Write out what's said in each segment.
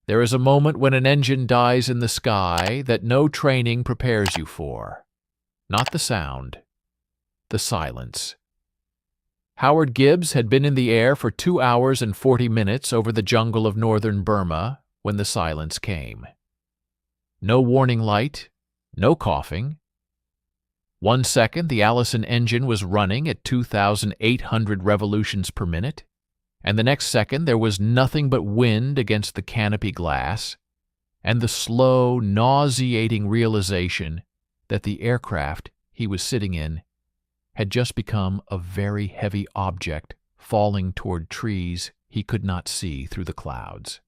There is a moment when an engine dies in the sky that no training prepares you for. Not the sound, the silence. Howard Gibbs had been in the air for 2 hours and 40 minutes over the jungle of northern Burma when the silence came. No warning light, no coughing. 1 second, the Allison engine was running at 2,800 revolutions per minute, and the next second there was nothing but wind against the canopy glass, and the slow, nauseating realization that the aircraft he was sitting in had just become a very heavy object falling toward trees he could not see through the clouds.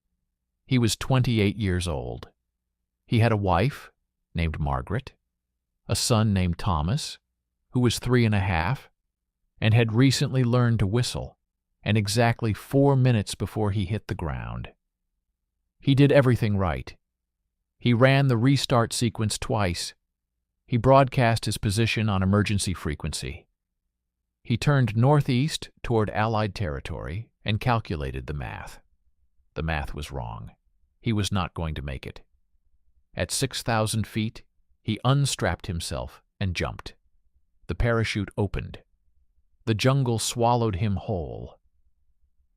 He was 28 years old. He had a wife named Margaret, a son named Thomas, who was 3.5, and had recently learned to whistle, and exactly 4 minutes before he hit the ground. He did everything right. He ran the restart sequence twice. He broadcast his position on emergency frequency. He turned northeast toward Allied territory and calculated the math. The math was wrong. He was not going to make it. At 6,000 feet, he unstrapped himself and jumped. The parachute opened. The jungle swallowed him whole.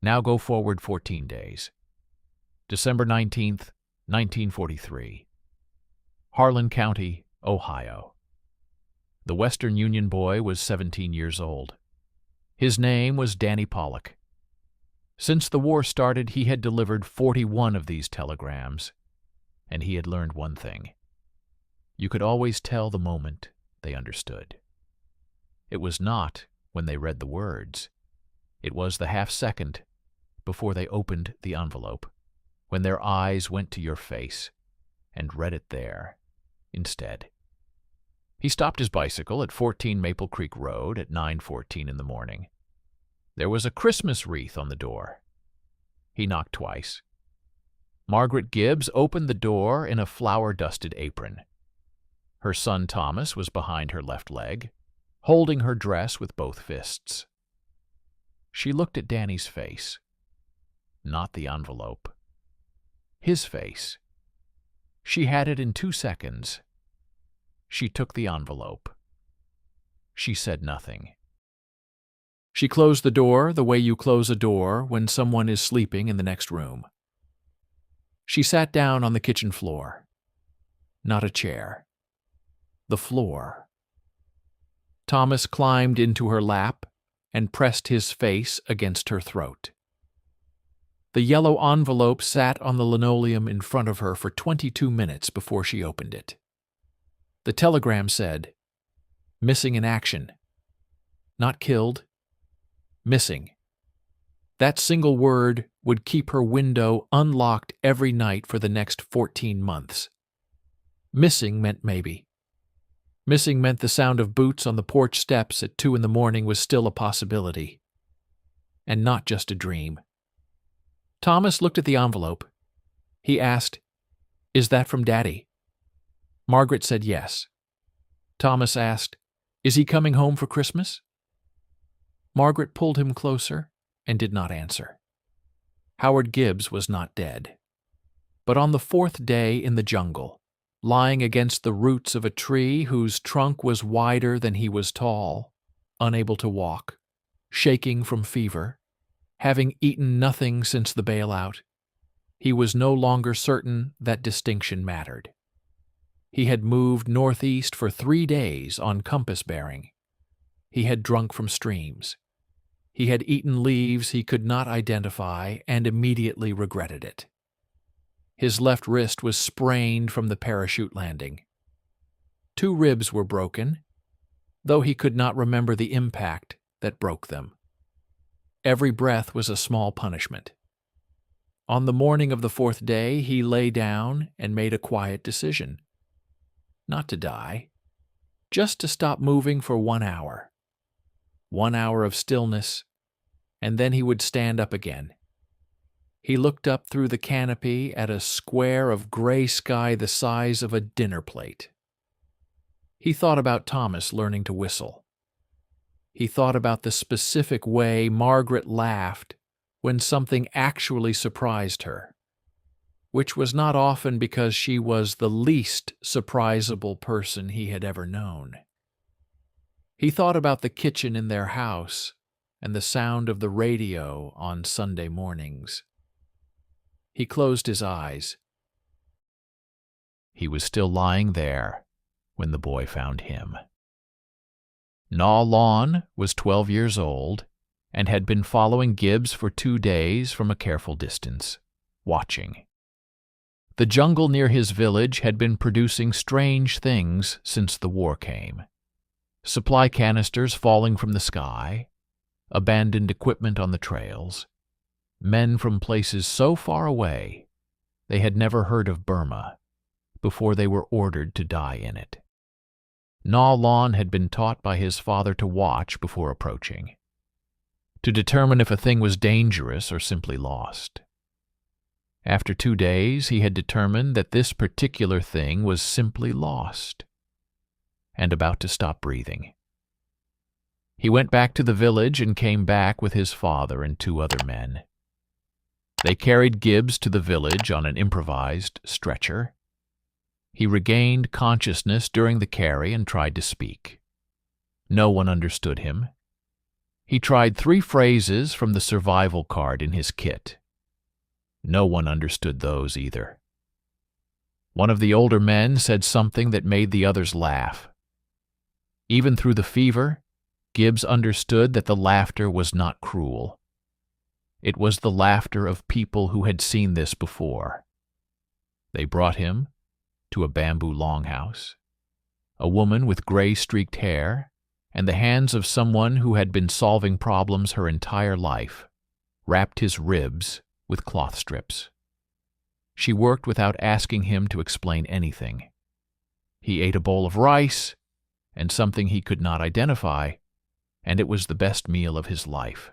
Now go forward 14 days. December 19th, 1943. Harlan County, Ohio. The Western Union boy was 17 years old. His name was Danny Pollock. Since the war started, he had delivered 41 of these telegrams, and he had learned one thing. You could always tell the moment they understood. It was not when they read the words. It was the half-second before they opened the envelope, when their eyes went to your face and read it there instead. He stopped his bicycle at 14 Maple Creek Road at 9:14 in the morning. There was a Christmas wreath on the door. He knocked twice. Margaret Gibbs opened the door in a flour-dusted apron. Her son Thomas was behind her left leg, holding her dress with both fists. She looked at Danny's face, not the envelope. His face. She had it in 2 seconds. She took the envelope. She said nothing. She closed the door the way you close a door when someone is sleeping in the next room. She sat down on the kitchen floor. Not a chair. The floor. Thomas climbed into her lap and pressed his face against her throat. The yellow envelope sat on the linoleum in front of her for 22 minutes before she opened it. The telegram said, "Missing in action. Not killed. Missing." That single word would keep her window unlocked every night for the next 14 months. Missing meant maybe. Missing meant the sound of boots on the porch steps at 2 in the morning was still a possibility. And not just a dream. Thomas looked at the envelope. He asked, "Is that from Daddy?" Margaret said yes. Thomas asked, "Is he coming home for Christmas?" Margaret pulled him closer and did not answer. Howard Gibbs was not dead. But on the 4th day in the jungle, lying against the roots of a tree whose trunk was wider than he was tall, unable to walk, shaking from fever, having eaten nothing since the bailout, he was no longer certain that distinction mattered. He had moved northeast for 3 days on compass bearing. He had drunk from streams. He had eaten leaves he could not identify and immediately regretted it. His left wrist was sprained from the parachute landing. 2 ribs were broken, though he could not remember the impact that broke them. Every breath was a small punishment. On the morning of the 4th day, he lay down and made a quiet decision. Not to die, just to stop moving for 1 hour. 1 hour of stillness, and then he would stand up again. He looked up through the canopy at a square of gray sky the size of a dinner plate. He thought about Thomas learning to whistle. He thought about the specific way Margaret laughed when something actually surprised her. which was not often because she was the least surprisable person he had ever known. He thought about the kitchen in their house and the sound of the radio on Sunday mornings. He closed his eyes. He was still lying there when the boy found him. Naw Lon was 12 years old and had been following Gibbs for 2 days from a careful distance, watching. The jungle near his village had been producing strange things since the war came. Supply canisters falling from the sky, abandoned equipment on the trails, men from places so far away they had never heard of Burma before they were ordered to die in it. Naw Lon had been taught by his father to watch before approaching, to determine if a thing was dangerous or simply lost. After 2 days, he had determined that this particular thing was simply lost and about to stop breathing. He went back to the village and came back with his father and 2 other men. They carried Gibbs to the village on an improvised stretcher. He regained consciousness during the carry and tried to speak. No one understood him. He tried 3 phrases from the survival card in his kit. No one understood those either. One of the older men said something that made the others laugh. Even through the fever, Gibbs understood that the laughter was not cruel. It was the laughter of people who had seen this before. They brought him to a bamboo longhouse. A woman with gray-streaked hair and the hands of someone who had been solving problems her entire life wrapped his ribs with cloth strips. She worked without asking him to explain anything. He ate a bowl of rice and something he could not identify, and it was the best meal of his life.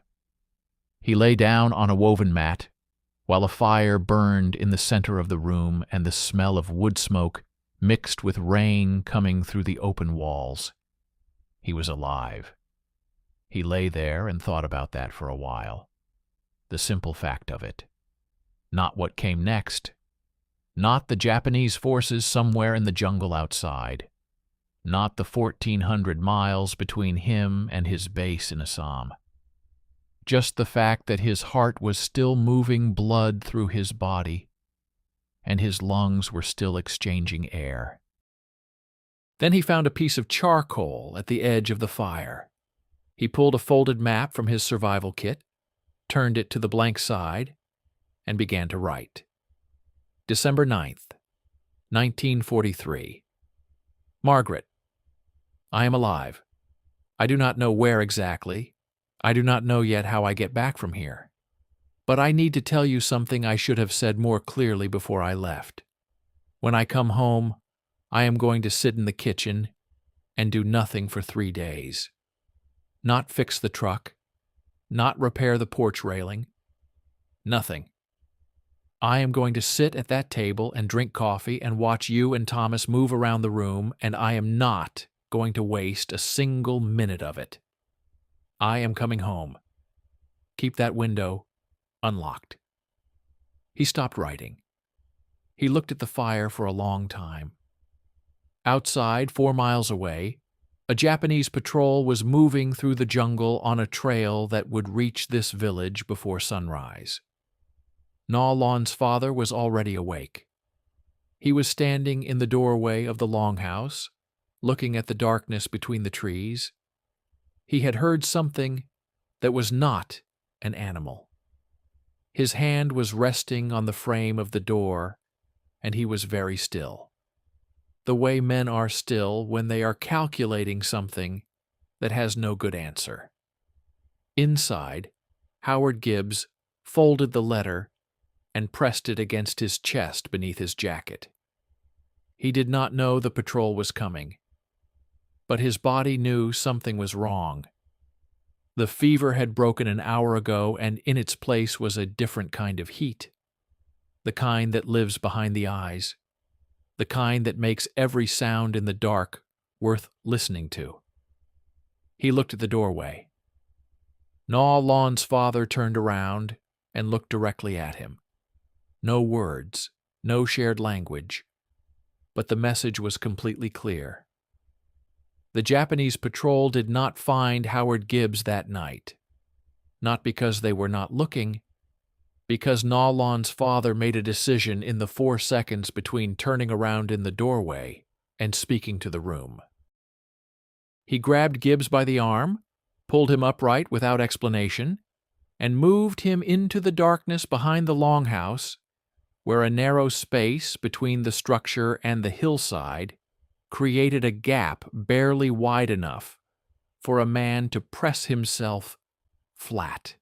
He lay down on a woven mat while a fire burned in the center of the room and the smell of wood smoke mixed with rain coming through the open walls. He was alive. He lay there and thought about that for a while. The simple fact of it. Not what came next. Not the Japanese forces somewhere in the jungle outside. Not the 1,400 miles between him and his base in Assam. Just the fact that his heart was still moving blood through his body, and his lungs were still exchanging air. Then he found a piece of charcoal at the edge of the fire. He pulled a folded map from his survival kit, turned it to the blank side, and began to write. December 9th, 1943. Margaret, I am alive. I do not know where exactly. I do not know yet how I get back from here. But I need to tell you something I should have said more clearly before I left. When I come home, I am going to sit in the kitchen and do nothing for 3 days. Not fix the truck, not repair the porch railing, nothing. I am going to sit at that table and drink coffee and watch you and Thomas move around the room, and I am not going to waste a single minute of it. I am coming home. Keep that window unlocked. He stopped writing. He looked at the fire for a long time. Outside, 4 miles away, a Japanese patrol was moving through the jungle on a trail that would reach this village before sunrise. Naw Lon's father was already awake. He was standing in the doorway of the longhouse, looking at the darkness between the trees. He had heard something that was not an animal. His hand was resting on the frame of the door, and he was very still. The way men are still when they are calculating something that has no good answer. Inside, Howard Gibbs folded the letter and pressed it against his chest beneath his jacket. He did not know the patrol was coming, but his body knew something was wrong. The fever had broken an hour ago, and in its place was a different kind of heat, the kind that lives behind the eyes, the kind that makes every sound in the dark worth listening to. He looked at the doorway. Naw Lon's father turned around and looked directly at him. No words, no shared language, but the message was completely clear. The Japanese patrol did not find Howard Gibbs that night, not because they were not looking, because Na Lon's father made a decision in the 4 seconds between turning around in the doorway and speaking to the room. He grabbed Gibbs by the arm, pulled him upright without explanation, and moved him into the darkness behind the longhouse, where a narrow space between the structure and the hillside created a gap barely wide enough for a man to press himself flat.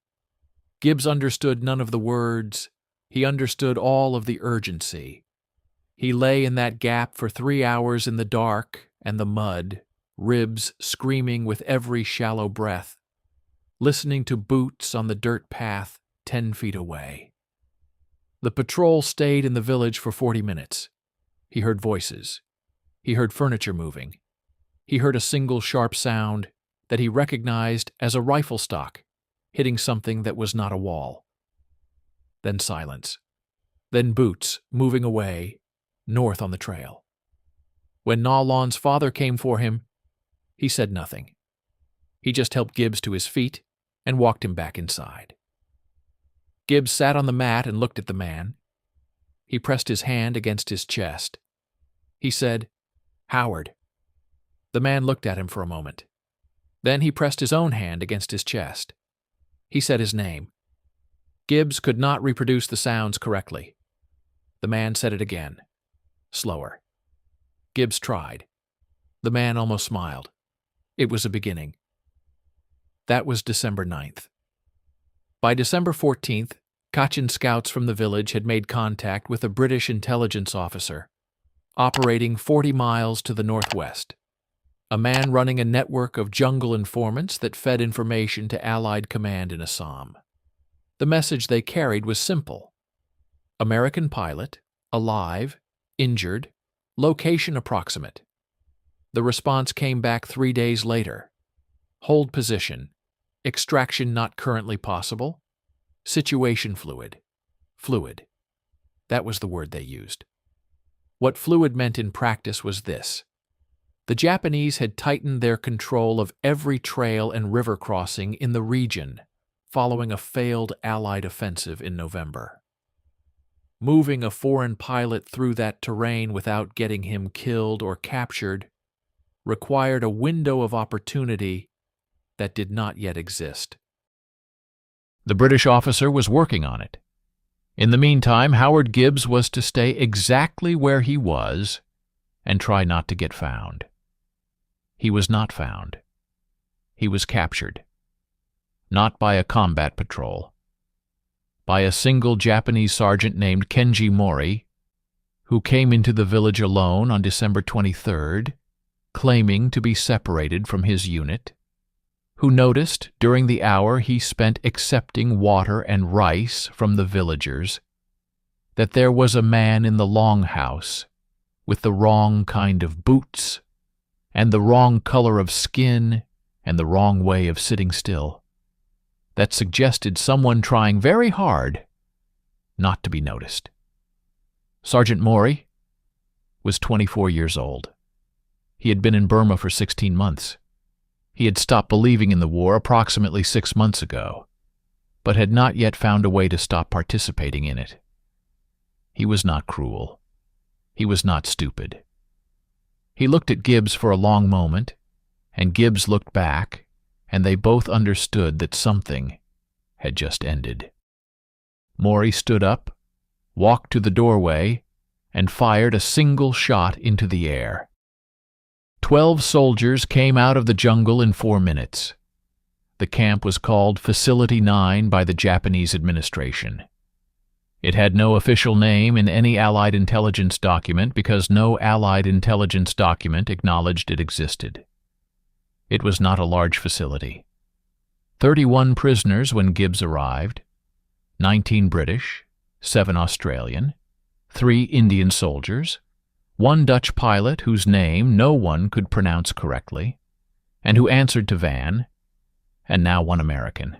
Gibbs understood none of the words. He understood all of the urgency. He lay in that gap for 3 hours in the dark and the mud, ribs screaming with every shallow breath, listening to boots on the dirt path 10 feet away. The patrol stayed in the village for 40 minutes. He heard voices. He heard furniture moving. He heard a single sharp sound that he recognized as a rifle stock hitting something that was not a wall. Then silence. Then boots moving away, north on the trail. When Na Lon's father came for him, he said nothing. He just helped Gibbs to his feet and walked him back inside. Gibbs sat on the mat and looked at the man. He pressed his hand against his chest. He said, "Howard." The man looked at him for a moment. Then he pressed his own hand against his chest. He said his name. Gibbs could not reproduce the sounds correctly. The man said it again, slower. Gibbs tried. The man almost smiled. It was a beginning. That was December 9th. By December 14th, Kachin scouts from the village had made contact with a British intelligence officer, operating 40 miles to the northwest, a man running a network of jungle informants that fed information to Allied command in Assam. The message they carried was simple. American pilot, alive, injured, location approximate. The response came back 3 days later. Hold position. Extraction not currently possible. Situation fluid. Fluid. That was the word they used. What fluid meant in practice was this. The Japanese had tightened their control of every trail and river crossing in the region following a failed Allied offensive in November. Moving a foreign pilot through that terrain without getting him killed or captured required a window of opportunity that did not yet exist. The British officer was working on it. In the meantime, Howard Gibbs was to stay exactly where he was and try not to get found. He was not found. He was captured. Not by a combat patrol. By a single Japanese sergeant named Kenji Mori, who came into the village alone on December 23rd, claiming to be separated from his unit, who noticed during the hour he spent accepting water and rice from the villagers that there was a man in the longhouse with the wrong kind of boots and the wrong color of skin and the wrong way of sitting still, that suggested someone trying very hard not to be noticed. Sergeant Mori was 24 years old. He had been in Burma for 16 months. He had stopped believing in the war approximately 6 months ago, but had not yet found a way to stop participating in it. He was not cruel. He was not stupid. He looked at Gibbs for a long moment, and Gibbs looked back, and they both understood that something had just ended. Mori stood up, walked to the doorway, and fired a single shot into the air. 12 soldiers came out of the jungle in 4 minutes. The camp was called Facility 9 by the Japanese administration. It had no official name in any Allied intelligence document because no Allied intelligence document acknowledged it existed. It was not a large facility. 31 prisoners when Gibbs arrived, 19 British, 7 Australian, 3 Indian soldiers, 1 Dutch pilot whose name no one could pronounce correctly, and who answered to Van, and now 1 American.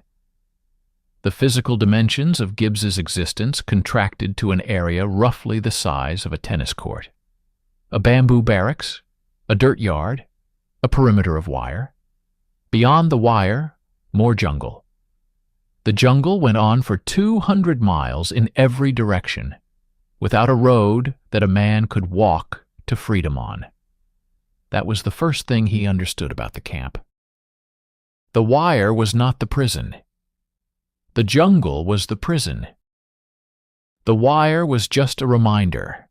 The physical dimensions of Gibbs's existence contracted to an area roughly the size of a tennis court. A bamboo barracks, a dirt yard, a perimeter of wire. Beyond the wire, more jungle. The jungle went on for 200 miles in every direction, without a road that a man could walk to freedom on. That was the first thing he understood about the camp. The wire was not the prison. The jungle was the prison. The wire was just a reminder.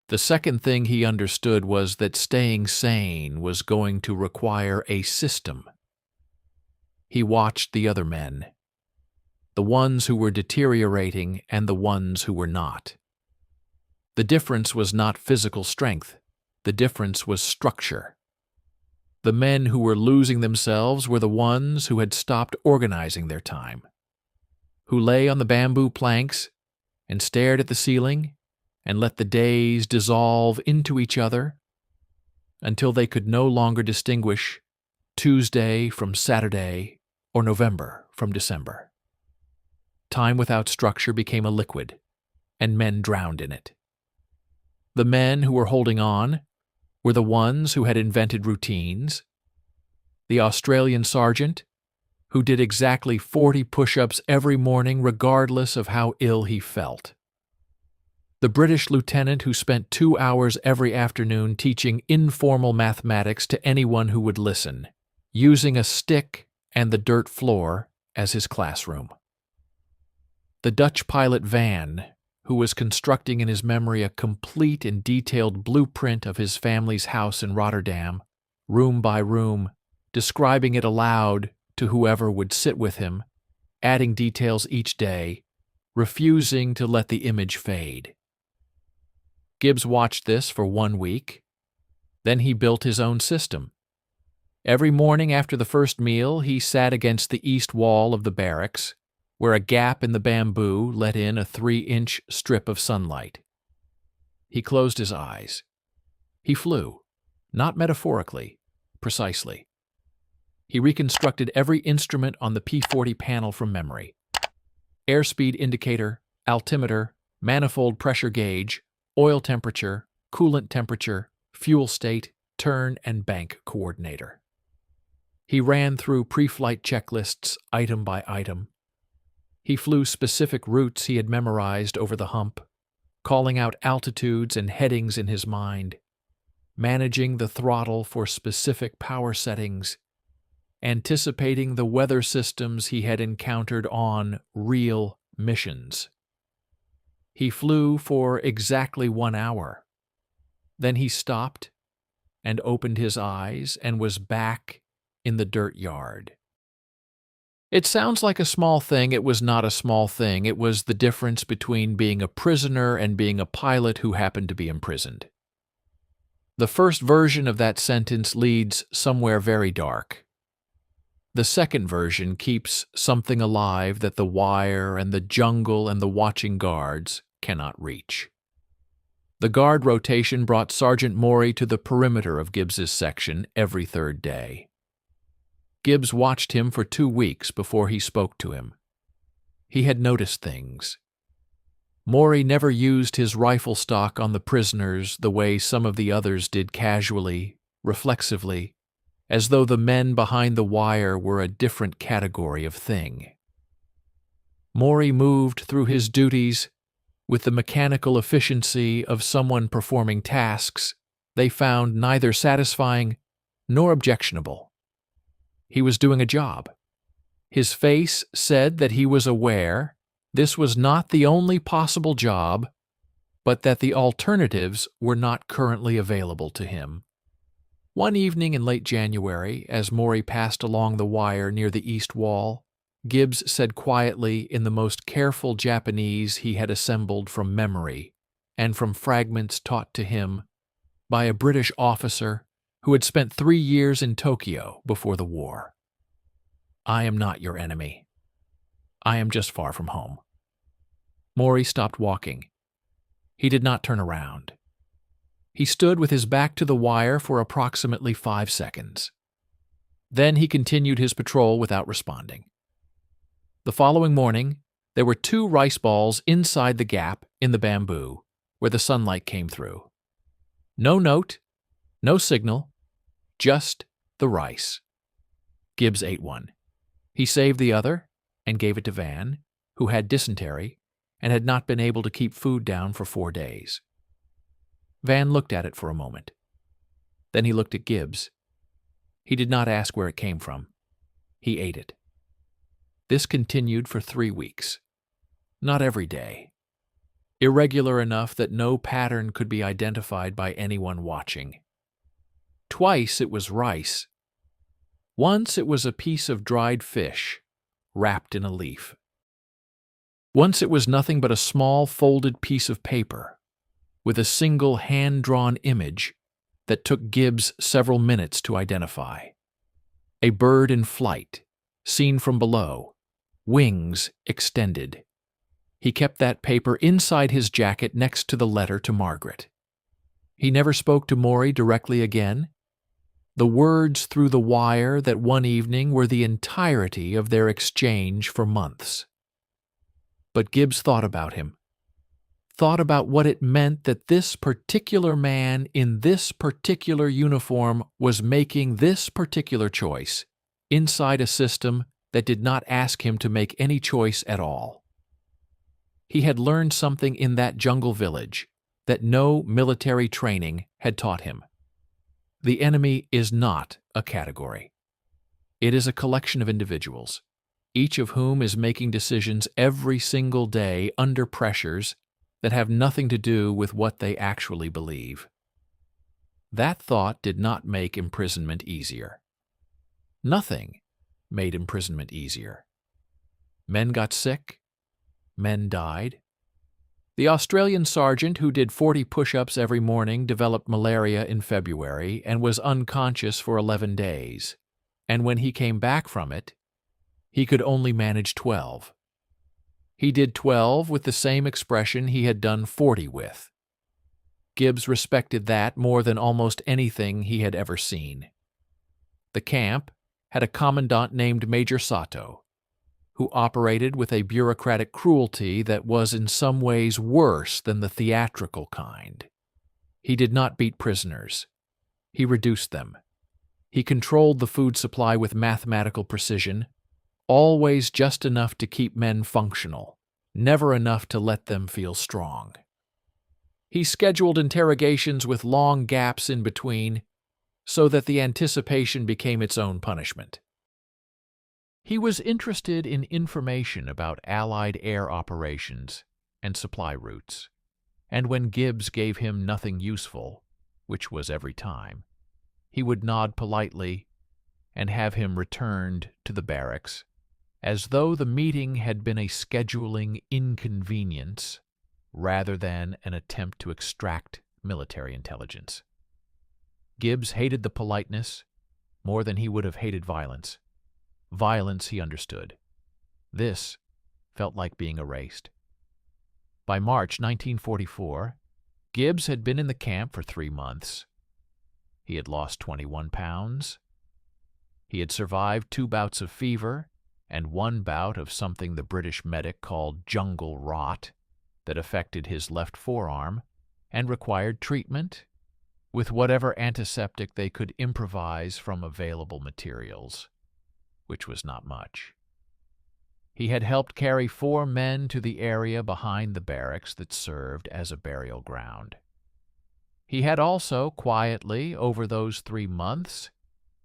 The second thing he understood was that staying sane was going to require a system. He watched the other men, the ones who were deteriorating and the ones who were not. The difference was not physical strength. The difference was structure. The men who were losing themselves were the ones who had stopped organizing their time, who lay on the bamboo planks and stared at the ceiling and let the days dissolve into each other until they could no longer distinguish Tuesday from Saturday or November from December. Time without structure became a liquid, and men drowned in it. The men who were holding on were the ones who had invented routines. The Australian sergeant, who did exactly 40 push-ups every morning regardless of how ill he felt. The British lieutenant who spent 2 hours every afternoon teaching informal mathematics to anyone who would listen, using a stick and the dirt floor as his classroom. The Dutch pilot Van, who was constructing in his memory a complete and detailed blueprint of his family's house in Rotterdam, room by room, describing it aloud to whoever would sit with him, adding details each day, refusing to let the image fade. Gibbs watched this for 1 week. Then he built his own system. Every morning after the first meal, he sat against the east wall of the barracks, where a gap in the bamboo let in a 3-inch strip of sunlight. He closed his eyes. He flew, not metaphorically, precisely. He reconstructed every instrument on the P-40 panel from memory. Airspeed indicator, altimeter, manifold pressure gauge, oil temperature, coolant temperature, fuel state, turn and bank coordinator. He ran through pre-flight checklists item by item. He flew specific routes he had memorized over the hump, calling out altitudes and headings in his mind, managing the throttle for specific power settings, anticipating the weather systems he had encountered on real missions. He flew for exactly 1 hour. Then he stopped and opened his eyes and was back in the dirt yard. It sounds like a small thing. It was not a small thing. It was the difference between being a prisoner and being a pilot who happened to be imprisoned. The first version of that sentence leads somewhere very dark. The second version keeps something alive that the wire and the jungle and the watching guards cannot reach. The guard rotation brought Sergeant Maury to the perimeter of Gibbs's section every 3rd day. Gibbs watched him for 2 weeks before he spoke to him. He had noticed things. Maury never used his rifle stock on the prisoners the way some of the others did, casually, reflexively, as though the men behind the wire were a different category of thing. Maury moved through his duties with the mechanical efficiency of someone performing tasks they found neither satisfying nor objectionable. He was doing a job. His face said that he was aware this was not the only possible job, but that the alternatives were not currently available to him. One evening in late January, as Maury passed along the wire near the east wall, Gibbs said quietly in the most careful Japanese he had assembled from memory and from fragments taught to him by a British officer who had spent 3 years in Tokyo before the war. "I am not your enemy. I am just far from home." Maury stopped walking. He did not turn around. He stood with his back to the wire for approximately 5 seconds. Then he continued his patrol without responding. The following morning, there were 2 rice balls inside the gap in the bamboo where the sunlight came through. No note, no signal, just the rice. Gibbs ate one. He saved the other and gave it to Van, who had dysentery and had not been able to keep food down for 4 days. Van looked at it for a moment. Then he looked at Gibbs. He did not ask where it came from. He ate it. This continued for 3 weeks. Not every day. Irregular enough that no pattern could be identified by anyone watching. Twice it was rice. Once it was a piece of dried fish, wrapped in a leaf. Once it was nothing but a small folded piece of paper, with a single hand-drawn image that took Gibbs several minutes to identify. A bird in flight, seen from below, wings extended. He kept that paper inside his jacket next to the letter to Margaret. He never spoke to Maury directly again. The words through the wire that one evening were the entirety of their exchange for months. But Gibbs thought about him. Thought about what it meant that this particular man in this particular uniform was making this particular choice inside a system that did not ask him to make any choice at all. He had learned something in that jungle village that no military training had taught him. The enemy is not a category. It is a collection of individuals, each of whom is making decisions every single day under pressures that have nothing to do with what they actually believe. That thought did not make imprisonment easier. Nothing made imprisonment easier. Men got sick. Men died. The Australian sergeant who did 40 push-ups every morning developed malaria in February and was unconscious for 11 days. And when he came back from it, he could only manage 12. He did 12 with the same expression he had done 40 with. Gibbs respected that more than almost anything he had ever seen. The camp had a commandant named Major Sato, who operated with a bureaucratic cruelty that was in some ways worse than the theatrical kind. He did not beat prisoners. He reduced them. He controlled the food supply with mathematical precision, always just enough to keep men functional, never enough to let them feel strong. He scheduled interrogations with long gaps in between, so that the anticipation became its own punishment. He was interested in information about Allied air operations and supply routes, and when Gibbs gave him nothing useful, which was every time, he would nod politely and have him returned to the barracks, as though the meeting had been a scheduling inconvenience rather than an attempt to extract military intelligence. Gibbs hated the politeness more than he would have hated violence. Violence he understood. This felt like being erased. By March 1944, Gibbs had been in the camp for 3 months. He had lost 21 pounds. He had survived 2 bouts of fever and 1 bout of something the British medic called jungle rot that affected his left forearm and required treatment with whatever antiseptic they could improvise from available materials, which was not much. He had helped carry 4 men to the area behind the barracks that served as a burial ground. He had also, quietly, over those 3 months,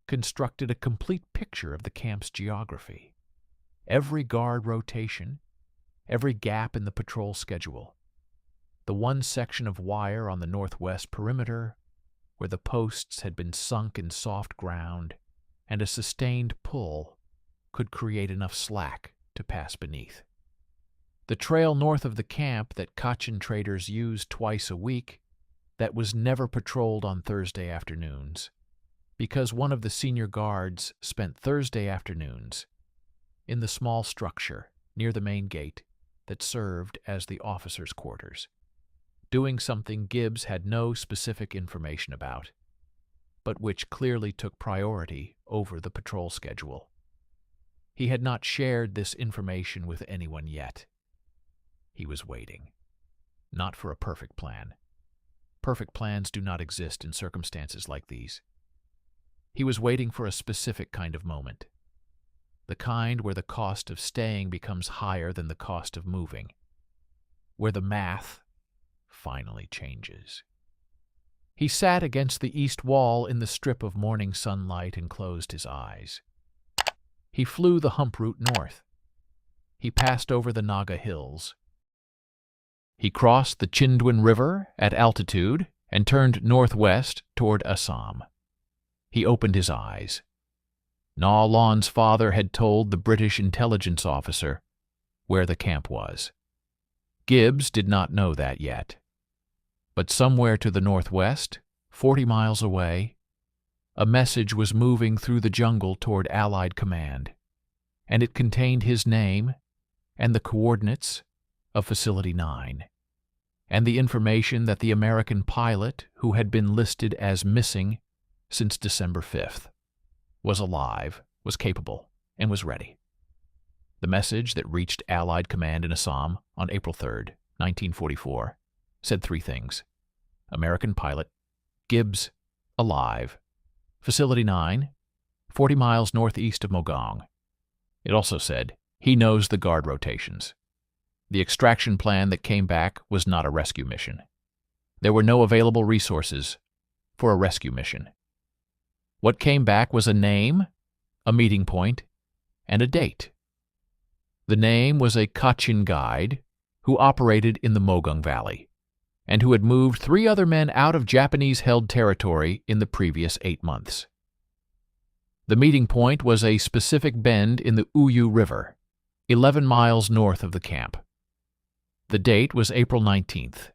constructed a complete picture of the camp's geography. Every guard rotation, every gap in the patrol schedule, the one section of wire on the northwest perimeter where the posts had been sunk in soft ground and a sustained pull could create enough slack to pass beneath. The trail north of the camp that Kachin traders used twice a week that was never patrolled on Thursday afternoons, because one of the senior guards spent Thursday afternoons in the small structure near the main gate that served as the officers' quarters, doing something Gibbs had no specific information about, but which clearly took priority over the patrol schedule. He had not shared this information with anyone yet. He was waiting. Not for a perfect plan. Perfect plans do not exist in circumstances like these. He was waiting for a specific kind of moment. The kind where the cost of staying becomes higher than the cost of moving. Where the math finally changes. He sat against the east wall in the strip of morning sunlight and closed his eyes. He flew the hump route north. He passed over the Naga Hills. He crossed the Chindwin River at altitude and turned northwest toward Assam. He opened his eyes. Na Lon's father had told the British intelligence officer where the camp was. Gibbs did not know that yet. But somewhere to the northwest, 40 miles away, a message was moving through the jungle toward Allied command, and it contained his name and the coordinates of Facility 9, and the information that the American pilot who had been listed as missing since December 5th was alive, was capable, and was ready. The message that reached Allied command in Assam on April 3rd, 1944, said three things. American pilot, Gibbs, alive. Facility 9, 40 miles northeast of Mogong. It also said, he knows the guard rotations. The extraction plan that came back was not a rescue mission. There were no available resources for a rescue mission. What came back was a name, a meeting point, and a date. The name was a Kachin guide who operated in the Mogong Valley, and who had moved 3 other men out of Japanese-held territory in the previous 8 months. The meeting point was a specific bend in the Uyu River, 11 miles north of the camp. The date was April 19th.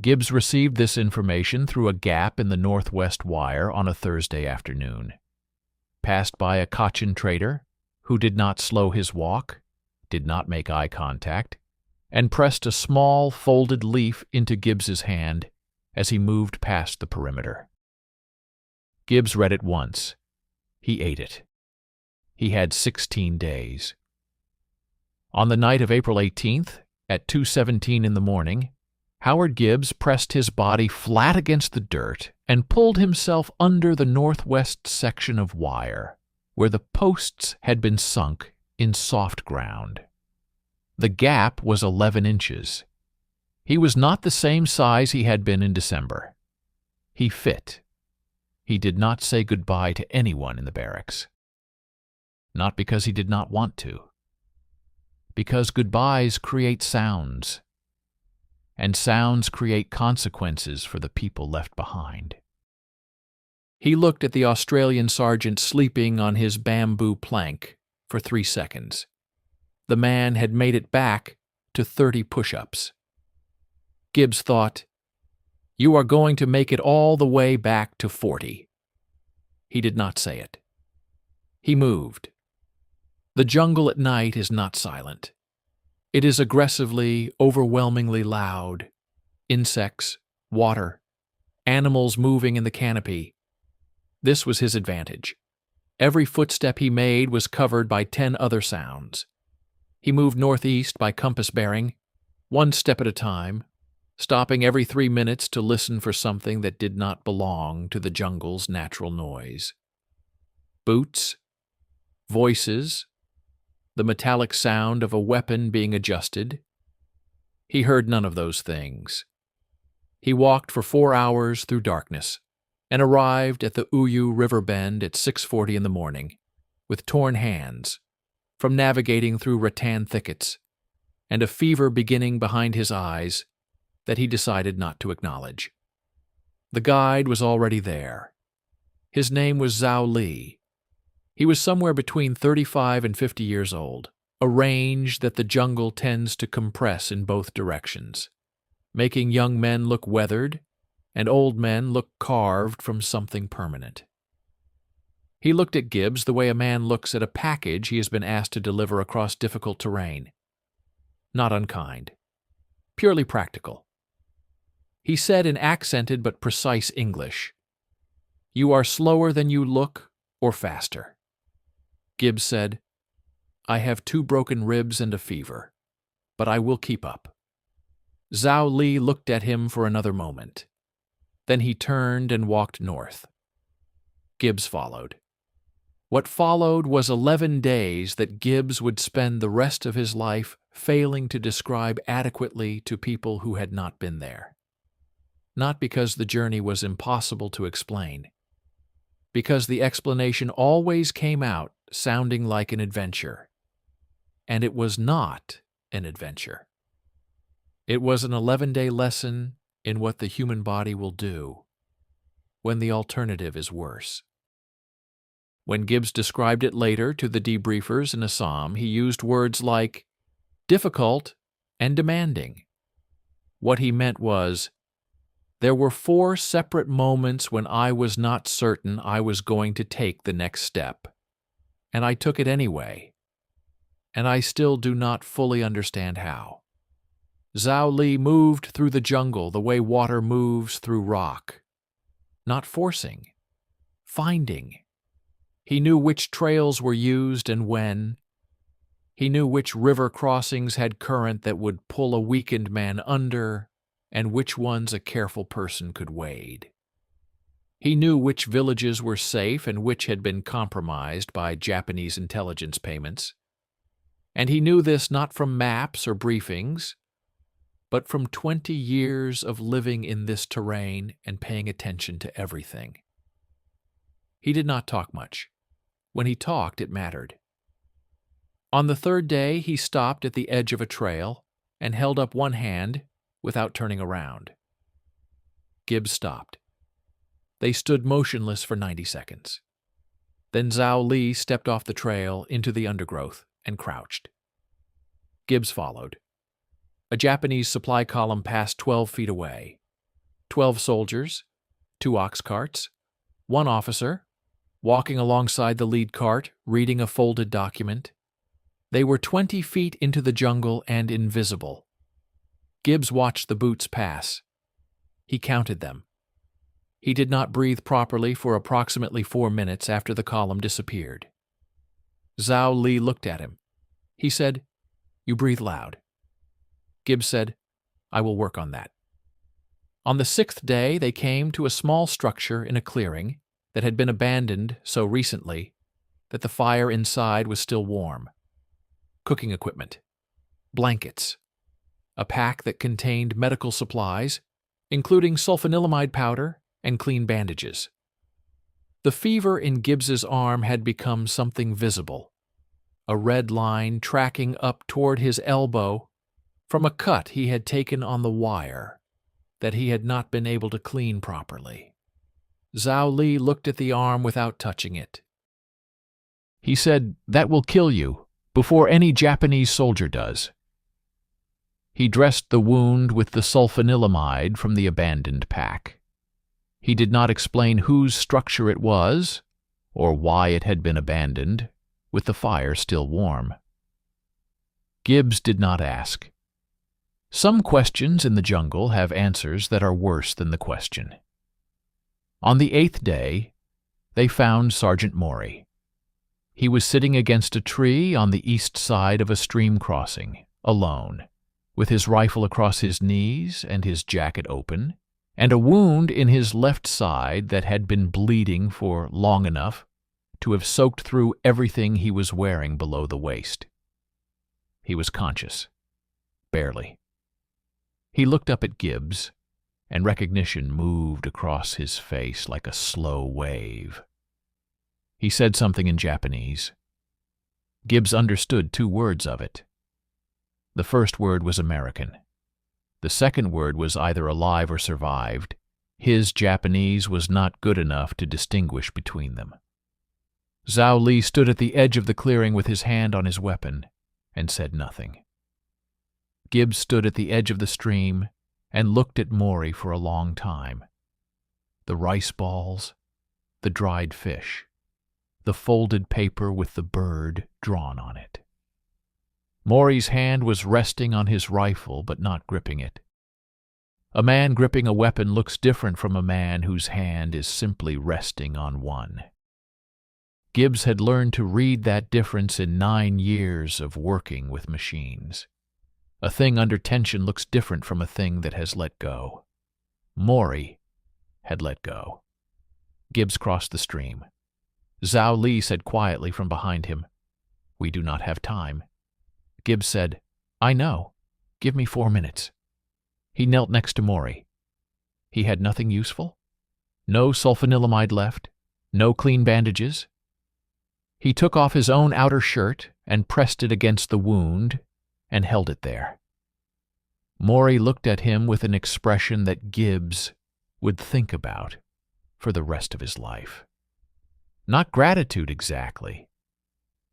Gibbs received this information through a gap in the northwest wire on a Thursday afternoon. Passed by a Kachin trader, who did not slow his walk, did not make eye contact, and pressed a small folded leaf into Gibbs's hand as he moved past the perimeter. Gibbs read it once. He ate it. He had 16 days. On the night of April 18th, at 2:17 in the morning, Howard Gibbs pressed his body flat against the dirt and pulled himself under the northwest section of wire, where the posts had been sunk in soft ground. The gap was 11 inches. He was not the same size he had been in December. He fit. He did not say goodbye to anyone in the barracks. Not because he did not want to. Because goodbyes create sounds, and sounds create consequences for the people left behind. He looked at the Australian sergeant sleeping on his bamboo plank for 3 seconds. The man had made it back to 30 push-ups. Gibbs thought, "You are going to make it all the way back to 40. He did not say it. He moved. The jungle at night is not silent. It is aggressively, overwhelmingly loud. Insects, water, animals moving in the canopy. This was his advantage. Every footstep he made was covered by 10 other sounds. He moved northeast by compass bearing, 1 step at a time, stopping every 3 minutes to listen for something that did not belong to the jungle's natural noise. Boots, voices, the metallic sound of a weapon being adjusted. He heard none of those things. He walked for 4 hours through darkness and arrived at the Uyu River bend at 6:40 in the morning, with torn hands, from navigating through rattan thickets, and a fever beginning behind his eyes that he decided not to acknowledge. The guide was already there. His name was Zhao Li. He was somewhere between 35 and 50 years old, a range that the jungle tends to compress in both directions, making young men look weathered and old men look carved from something permanent. He looked at Gibbs the way a man looks at a package he has been asked to deliver across difficult terrain. Not unkind. Purely practical. He said in accented but precise English, "You are slower than you look, or faster." Gibbs said, I have 2 broken ribs and a fever, but I will keep up." Zhao Li looked at him for another moment. Then he turned and walked north. Gibbs followed. What followed was 11 days that Gibbs would spend the rest of his life failing to describe adequately to people who had not been there. Not because the journey was impossible to explain, because the explanation always came out sounding like an adventure. And it was not an adventure. It was an 11-day lesson in what the human body will do when the alternative is worse. When Gibbs described it later to the debriefers in Assam, he used words like difficult and demanding. What he meant was, there were 4 separate moments when I was not certain I was going to take the next step, and I took it anyway, and I still do not fully understand how. Zhao Li moved through the jungle the way water moves through rock, not forcing, finding. He knew which trails were used and when. He knew which river crossings had current that would pull a weakened man under, and which ones a careful person could wade. He knew which villages were safe and which had been compromised by Japanese intelligence payments. And he knew this not from maps or briefings, but from 20 years of living in this terrain and paying attention to everything. He did not talk much. When he talked, it mattered. On the 3rd day, he stopped at the edge of a trail and held up one hand without turning around. Gibbs stopped. They stood motionless for 90 seconds. Then Zhao Li stepped off the trail into the undergrowth and crouched. Gibbs followed. A Japanese supply column passed 12 feet away. 12 soldiers, 2 ox carts, 1 officer, walking alongside the lead cart, reading a folded document. They were 20 feet into the jungle and invisible. Gibbs watched the boots pass. He counted them. He did not breathe properly for approximately 4 minutes after the column disappeared. Zhao Li looked at him. He said, "You breathe loud." Gibbs said, "I will work on that." On the 6th day, they came to a small structure in a clearing that had been abandoned so recently that the fire inside was still warm. Cooking equipment, blankets, a pack that contained medical supplies, including sulfanilamide powder and clean bandages. The fever in Gibbs's arm had become something visible, a red line tracking up toward his elbow from a cut he had taken on the wire that he had not been able to clean properly. Zhao Li looked at the arm without touching it. He said, "That will kill you before any Japanese soldier does." He dressed the wound with the sulfanilamide from the abandoned pack. He did not explain whose structure it was or why it had been abandoned, with the fire still warm. Gibbs did not ask. Some questions in the jungle have answers that are worse than the question. On the 8th day, they found Sergeant Maury. He was sitting against a tree on the east side of a stream crossing, alone, with his rifle across his knees and his jacket open, and a wound in his left side that had been bleeding for long enough to have soaked through everything he was wearing below the waist. He was conscious. Barely. He looked up at Gibbs, and recognition moved across his face like a slow wave. He said something in Japanese. Gibbs understood 2 words of it. The first word was American. The second word was either alive or survived. His Japanese was not good enough to distinguish between them. Zhao Li stood at the edge of the clearing with his hand on his weapon and said nothing. Gibbs stood at the edge of the stream and looked at Maury for a long time. The rice balls, the dried fish, the folded paper with the bird drawn on it. Maury's hand was resting on his rifle but not gripping it. A man gripping a weapon looks different from a man whose hand is simply resting on one. Gibbs had learned to read that difference in 9 years of working with machines. A thing under tension looks different from a thing that has let go. Maury had let go. Gibbs crossed the stream. Zhao Li said quietly from behind him, "We do not have time." Gibbs said, "I know. Give me 4 minutes." He knelt next to Maury. He had nothing useful? No sulfanilamide left? No clean bandages? He took off his own outer shirt and pressed it against the wound and held it there. Maury looked at him with an expression that Gibbs would think about for the rest of his life. Not gratitude exactly.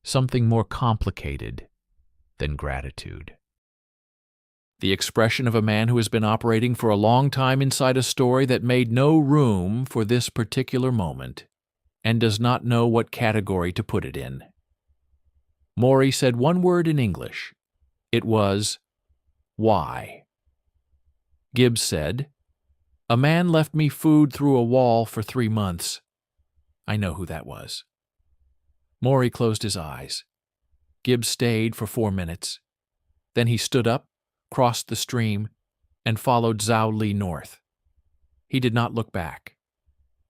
Something more complicated than gratitude. The expression of a man who has been operating for a long time inside a story that made no room for this particular moment and does not know what category to put it in. Maury said one word in English. It was, "Why?" Gibbs said, "A man left me food through a wall for 3 months. I know who that was." Maury closed his eyes. Gibbs stayed for 4 minutes. Then he stood up, crossed the stream, and followed Zhao Li north. He did not look back.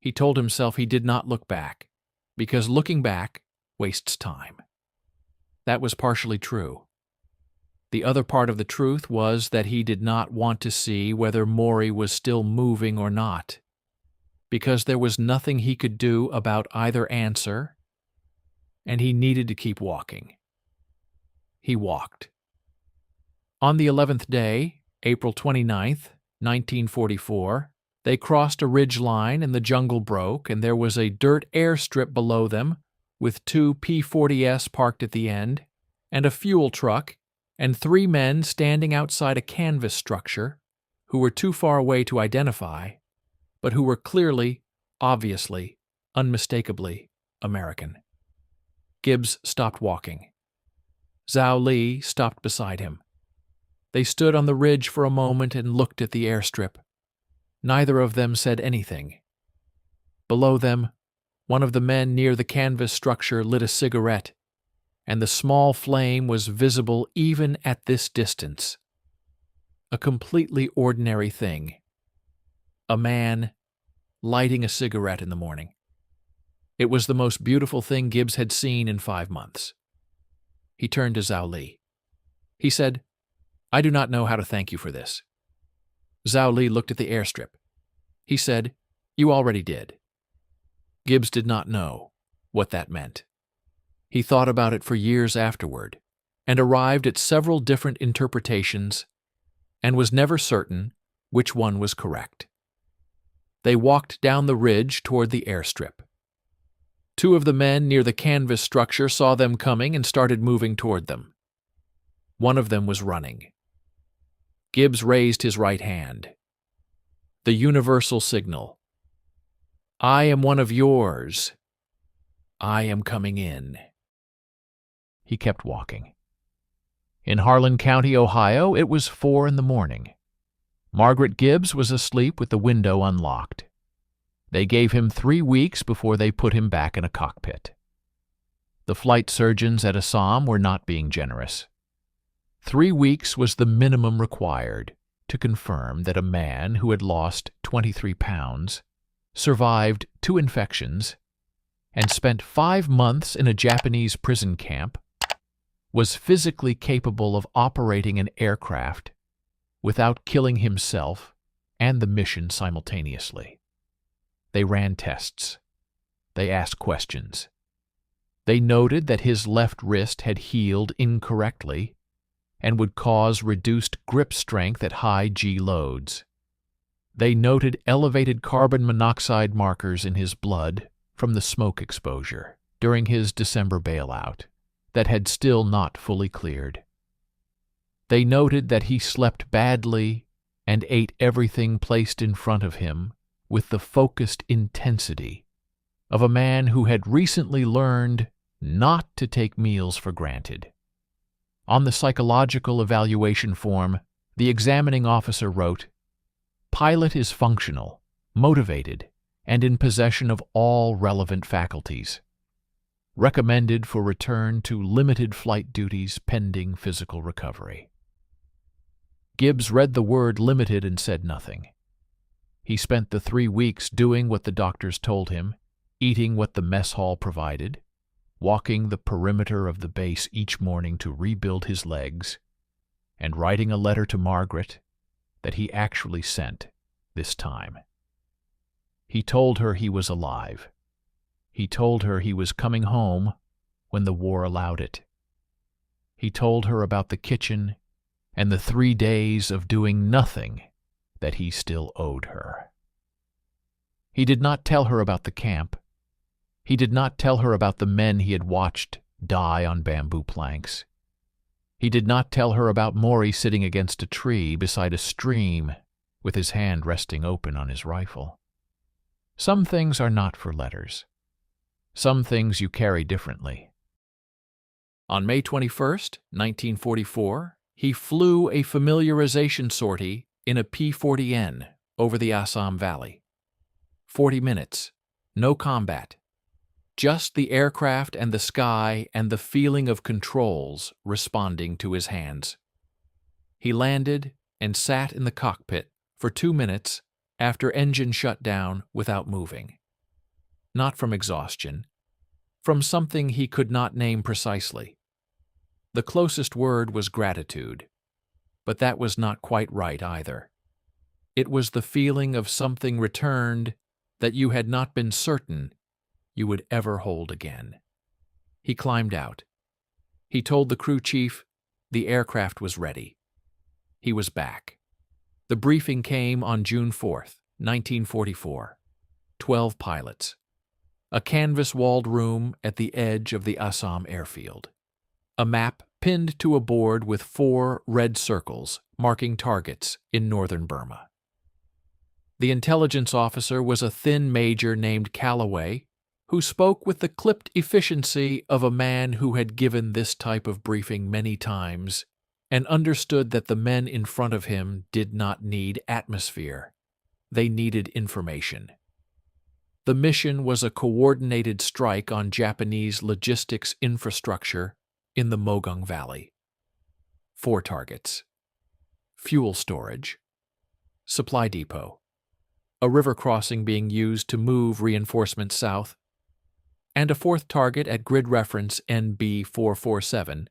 He told himself he did not look back, because looking back wastes time. That was partially true. The other part of the truth was that he did not want to see whether Maury was still moving or not, because there was nothing he could do about either answer, and he needed to keep walking. He walked. On the 11th day, April 29th, 1944, they crossed a ridge line and the jungle broke, and there was a dirt airstrip below them with 2 P-40s parked at the end, and a fuel truck, and 3 men standing outside a canvas structure who were too far away to identify, but who were clearly, obviously, unmistakably American. Gibbs stopped walking. Zhao Li stopped beside him. They stood on the ridge for a moment and looked at the airstrip. Neither of them said anything. Below them, one of the men near the canvas structure lit a cigarette, and the small flame was visible even at this distance. A completely ordinary thing. A man lighting a cigarette in the morning. It was the most beautiful thing Gibbs had seen in 5 months. He turned to Zhao Li. He said, "I do not know how to thank you for this." Zhao Li looked at the airstrip. He said, "You already did." Gibbs did not know what that meant. He thought about it for years afterward, and arrived at several different interpretations, and was never certain which one was correct. They walked down the ridge toward the airstrip. 2 of the men near the canvas structure saw them coming and started moving toward them. One of them was running. Gibbs raised his right hand. The universal signal. "I am one of yours. I am coming in." He kept walking. In Harlan County, Ohio, it was 4 in the morning. Margaret Gibbs was asleep with the window unlocked. They gave him 3 weeks before they put him back in a cockpit. The flight surgeons at Assam were not being generous. 3 weeks was the minimum required to confirm that a man who had lost 23 pounds, survived 2 infections, and spent 5 months in a Japanese prison camp was physically capable of operating an aircraft without killing himself and the mission simultaneously. They ran tests. They asked questions. They noted that his left wrist had healed incorrectly and would cause reduced grip strength at high G loads. They noted elevated carbon monoxide markers in his blood from the smoke exposure during his December bailout that had still not fully cleared. They noted that he slept badly and ate everything placed in front of him with the focused intensity of a man who had recently learned not to take meals for granted. On the psychological evaluation form, the examining officer wrote, "Pilot is functional, motivated, and in possession of all relevant faculties." recommended for return to limited flight duties pending physical recovery. Gibbs read the word limited and said nothing. He spent the 3 weeks doing what the doctors told him, eating what the mess hall provided, walking the perimeter of the base each morning to rebuild his legs, and writing a letter to Margaret that he actually sent this time. He told her he was alive. He told her he was coming home when the war allowed it. He told her about the kitchen and the 3 days of doing nothing that he still owed her. He did not tell her about the camp. He did not tell her about the men he had watched die on bamboo planks. He did not tell her about Maury sitting against a tree beside a stream with his hand resting open on his rifle. Some things are not for letters. Some things you carry differently. On May 21st, 1944, he flew a familiarization sortie in a P-40N over the Assam Valley. 40 minutes, no combat. Just the aircraft and the sky and the feeling of controls responding to his hands. He landed and sat in the cockpit for 2 minutes after engine shut down without moving. Not from exhaustion, from something he could not name precisely. The closest word was gratitude, but that was not quite right either. It was the feeling of something returned that you had not been certain you would ever hold again. He climbed out. He told the crew chief the aircraft was ready. He was back. The briefing came on June 4th, 1944. 12 pilots. A canvas-walled room at the edge of the Assam airfield. A map pinned to a board with 4 red circles marking targets in northern Burma. The intelligence officer was a thin major named Calloway, who spoke with the clipped efficiency of a man who had given this type of briefing many times and understood that the men in front of him did not need atmosphere. They needed information. The mission was a coordinated strike on Japanese logistics infrastructure in the Mogung Valley. 4 targets. Fuel storage. Supply depot. A river crossing being used to move reinforcements south, and a 4th target at grid reference NB447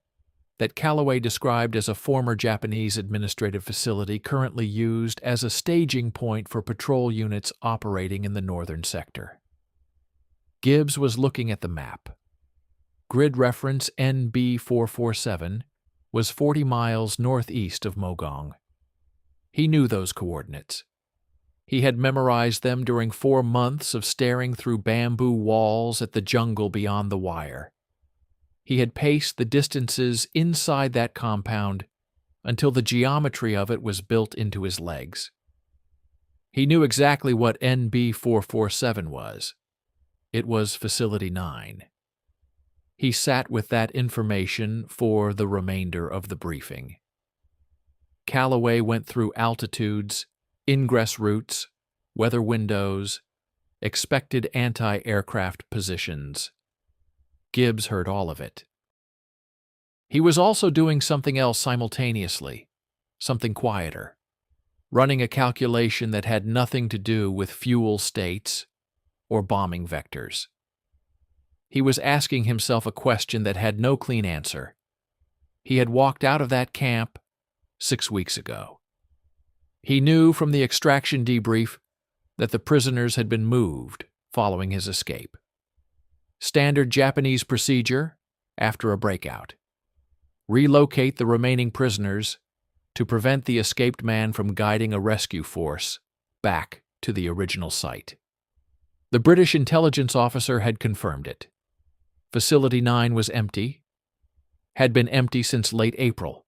that Calloway described as a former Japanese administrative facility currently used as a staging point for patrol units operating in the northern sector. Gibbs was looking at the map. Grid reference NB447 was 40 miles northeast of Mogung. He knew those coordinates. He had memorized them during 4 months of staring through bamboo walls at the jungle beyond the wire. He had paced the distances inside that compound until the geometry of it was built into his legs. He knew exactly what NB447 was. It was Facility 9. He sat with that information for the remainder of the briefing. Calloway went through altitudes, ingress routes, weather windows, expected anti-aircraft positions. Gibbs heard all of it. He was also doing something else simultaneously, something quieter, running a calculation that had nothing to do with fuel states or bombing vectors. He was asking himself a question that had no clean answer. He had walked out of that camp 6 weeks ago. He knew from the extraction debrief that the prisoners had been moved following his escape. Standard Japanese procedure after a breakout. Relocate the remaining prisoners to prevent the escaped man from guiding a rescue force back to the original site. The British intelligence officer had confirmed it. Facility 9 was empty, had been empty since late April.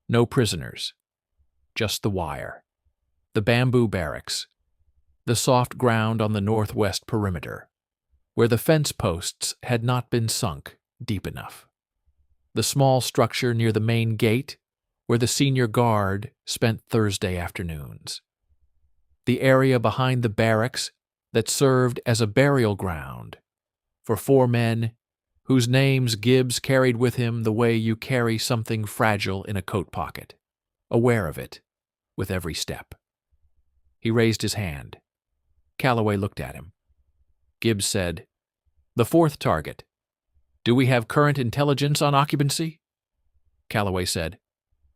No prisoners. Just the wire, the bamboo barracks, the soft ground on the northwest perimeter, where the fence posts had not been sunk deep enough, the small structure near the main gate where the senior guard spent Thursday afternoons, the area behind the barracks that served as a burial ground for 4 men whose names Gibbs carried with him the way you carry something fragile in a coat pocket, aware of it with every step. He raised his hand. Calloway looked at him. Gibbs said, "The fourth target. Do we have current intelligence on occupancy?" Calloway said,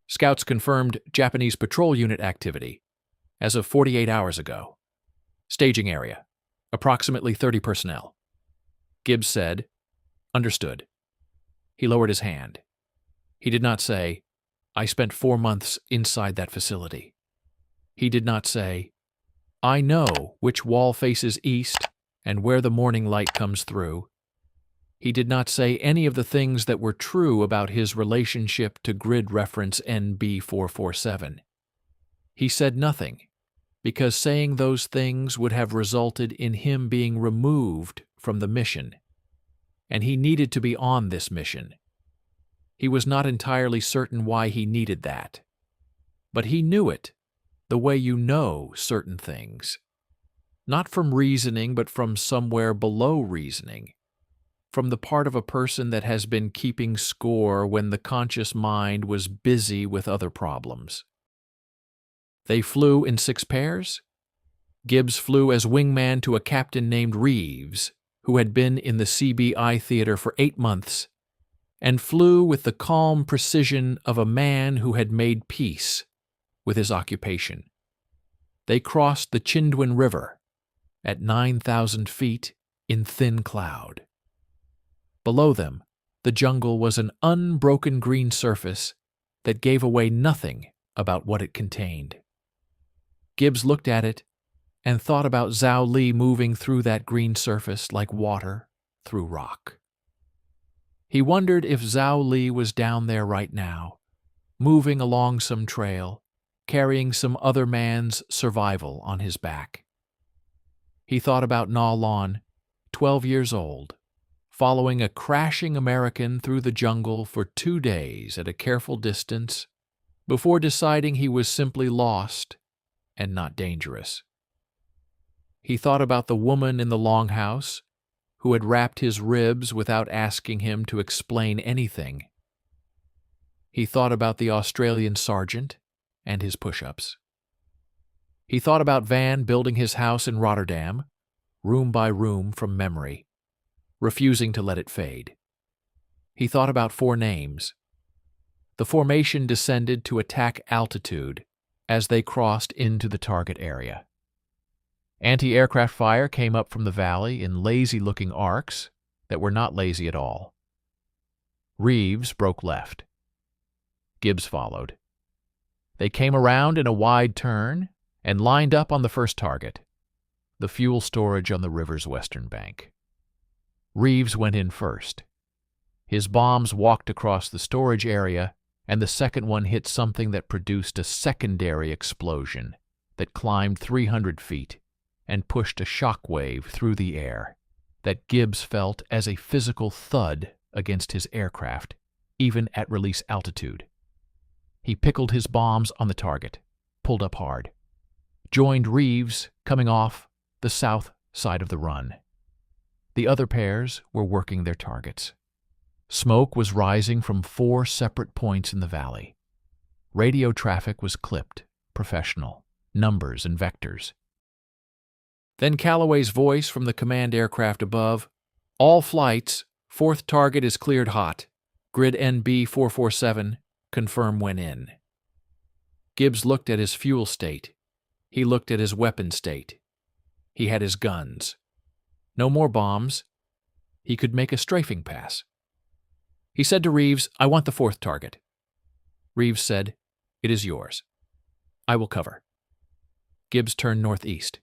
"Scouts confirmed Japanese patrol unit activity as of 48 hours ago. Staging area, approximately 30 personnel." Gibbs said, "Understood." He lowered his hand. He did not say, "I spent 4 months inside that facility." He did not say, "I know which wall faces east and where the morning light comes through." He did not say any of the things that were true about his relationship to grid reference NB447. He said nothing, because saying those things would have resulted in him being removed from the mission, and he needed to be on this mission. He was not entirely certain why he needed that, but he knew it, the way you know certain things. Not from reasoning, but from somewhere below reasoning, from the part of a person that has been keeping score when the conscious mind was busy with other problems. They flew in 6 pairs. Gibbs flew as wingman to a captain named Reeves, who had been in the CBI theater for 8 months, and flew with the calm precision of a man who had made peace with his occupation. They crossed the Chindwin River at 9,000 feet in thin cloud. Below them, the jungle was an unbroken green surface that gave away nothing about what it contained. Gibbs looked at it and thought about Zhao Li moving through that green surface like water through rock. He wondered if Zhao Li was down there right now, moving along some trail, carrying some other man's survival on his back. He thought about Na Lon, 12 years old, following a crashing American through the jungle for 2 days at a careful distance before deciding he was simply lost and not dangerous. He thought about the woman in the longhouse who had wrapped his ribs without asking him to explain anything. He thought about the Australian sergeant and his push-ups. He thought about Van building his house in Rotterdam, room by room from memory, refusing to let it fade. He thought about 4 names. The formation descended to attack altitude as they crossed into the target area. Anti-aircraft fire came up from the valley in lazy-looking arcs that were not lazy at all. Reeves broke left. Gibbs followed. They came around in a wide turn and lined up on the first target, the fuel storage on the river's western bank. Reeves went in first. His bombs walked across the storage area, and the second one hit something that produced a secondary explosion that climbed 300 feet and pushed a shock wave through the air that Gibbs felt as a physical thud against his aircraft, even at release altitude. He pickled his bombs on the target, pulled up hard, joined Reeves coming off the south side of the run. The other pairs were working their targets. Smoke was rising from 4 separate points in the valley. Radio traffic was clipped, professional, numbers and vectors. Then Calloway's voice from the command aircraft above, "All flights, 4th target is cleared hot. Grid NB447, confirm when in." Gibbs looked at his fuel state. He looked at his weapon state. He had his guns. No more bombs. He could make a strafing pass. He said to Reeves, "I want the 4th target." Reeves said, "It is yours. I will cover." Gibbs turned northeast.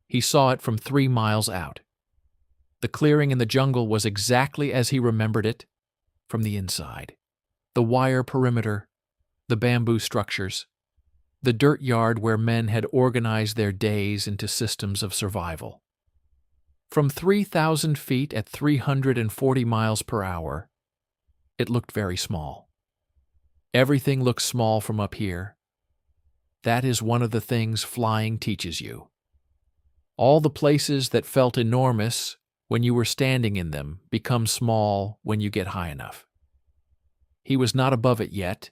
He saw it from 3 miles out. The clearing in the jungle was exactly as he remembered it from the inside. The wire perimeter, the bamboo structures, the dirt yard where men had organized their days into systems of survival. From 3,000 feet at 340 miles per hour, it looked very small. Everything looks small from up here. That is one of the things flying teaches you. All the places that felt enormous when you were standing in them become small when you get high enough. He was not above it yet.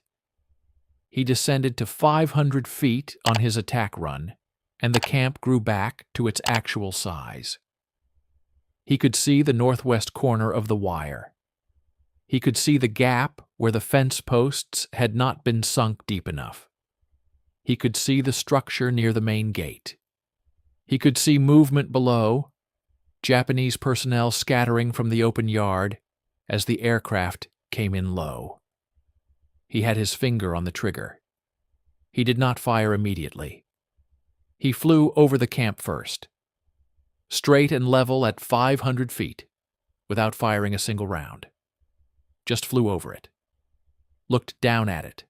He descended to 500 feet on his attack run, and the camp grew back to its actual size. He could see the northwest corner of the wire. He could see the gap where the fence posts had not been sunk deep enough. He could see the structure near the main gate. He could see movement below, Japanese personnel scattering from the open yard as the aircraft came in low. He had his finger on the trigger. He did not fire immediately. He flew over the camp first, straight and level at 500 feet, without firing a single round. Just flew over it. Looked down at it,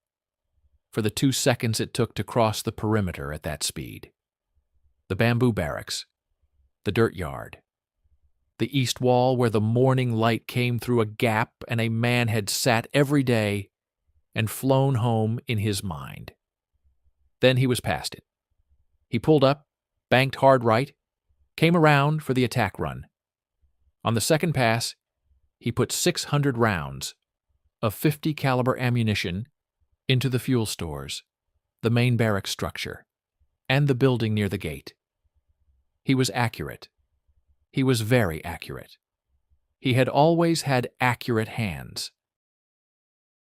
for the 2 seconds it took to cross the perimeter at that speed. The bamboo barracks, the dirt yard, the east wall where the morning light came through a gap and a man had sat every day and flown home in his mind. Then he was past it. He pulled up, banked hard right, came around for the attack run. On the second pass, he put 600 rounds of .50 caliber ammunition into the fuel stores, the main barrack structure, and the building near the gate. He was accurate. He was very accurate. He had always had accurate hands.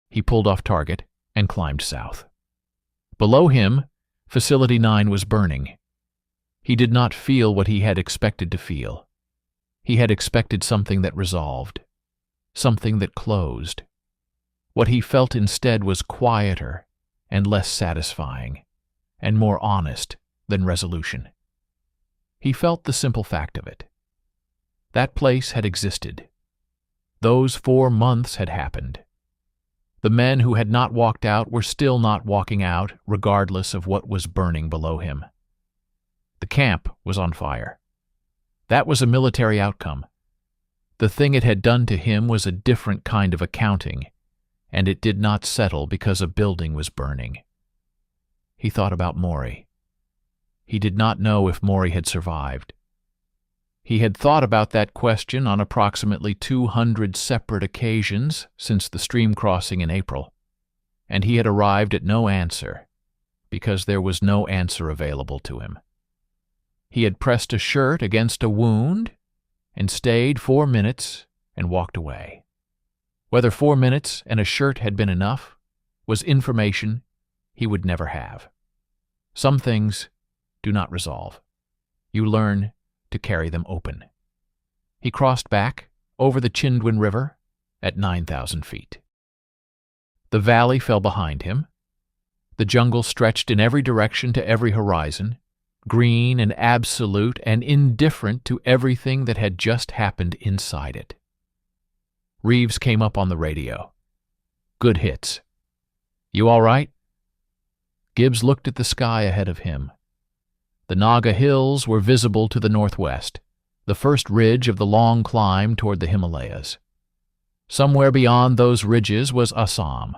He pulled off target and climbed south. Below him, Facility 9 was burning. He did not feel what he had expected to feel. He had expected something that resolved, something that closed. What he felt instead was quieter and less satisfying, and more honest than resolution. He felt the simple fact of it. That place had existed. Those 4 months had happened. The men who had not walked out were still not walking out, regardless of what was burning below him. The camp was on fire. That was a military outcome. The thing it had done to him was a different kind of accounting, and it did not settle because a building was burning. He thought about Maury. He did not know if Maury had survived. He had thought about that question on approximately 200 separate occasions since the stream crossing in April, and he had arrived at no answer, because there was no answer available to him. He had pressed a shirt against a wound and stayed 4 minutes and walked away. Whether 4 minutes and a shirt had been enough was information he would never have. Some things do not resolve. You learn to carry them open. He crossed back over the Chindwin River at 9,000 feet. The valley fell behind him. The jungle stretched in every direction to every horizon, green and absolute and indifferent to everything that had just happened inside it. Reeves came up on the radio. "Good hits. You all right?" Gibbs looked at the sky ahead of him. The Naga Hills were visible to the northwest, the first ridge of the long climb toward the Himalayas. Somewhere beyond those ridges was Assam,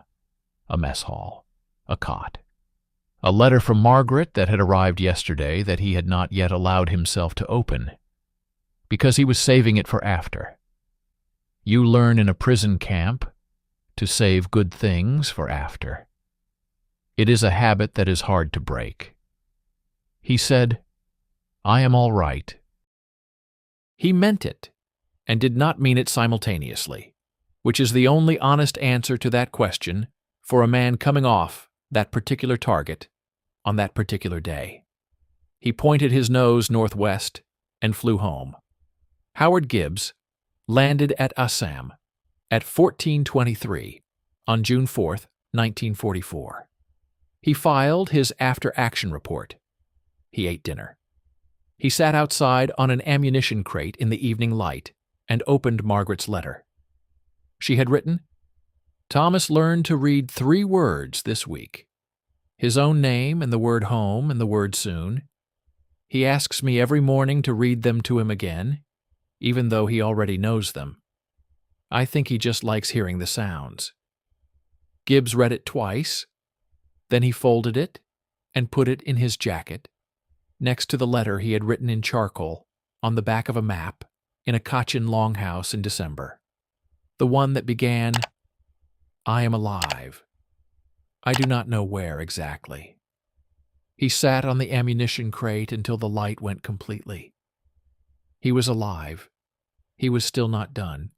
a mess hall, a cot, a letter from Margaret that had arrived yesterday that he had not yet allowed himself to open, because he was saving it for after. You learn in a prison camp to save good things for after. It is a habit that is hard to break. He said, "I am all right." He meant it, and did not mean it simultaneously, which is the only honest answer to that question for a man coming off that particular target on that particular day. He pointed his nose northwest and flew home. Howard Gibbs landed at Assam at 14:23 on June 4, 1944. He filed his after-action report. He ate dinner. He sat outside on an ammunition crate in the evening light and opened Margaret's letter. She had written, "Thomas learned to read 3 words this week. His own name and the word home and the word soon. He asks me every morning to read them to him again, even though he already knows them. I think he just likes hearing the sounds." Gibbs read it twice. Then he folded it and put it in his jacket, next to the letter he had written in charcoal on the back of a map in a Kachin longhouse in December. The one that began, "I am alive. I do not know where exactly." He sat on the ammunition crate until the light went completely. He was alive. He was still not done.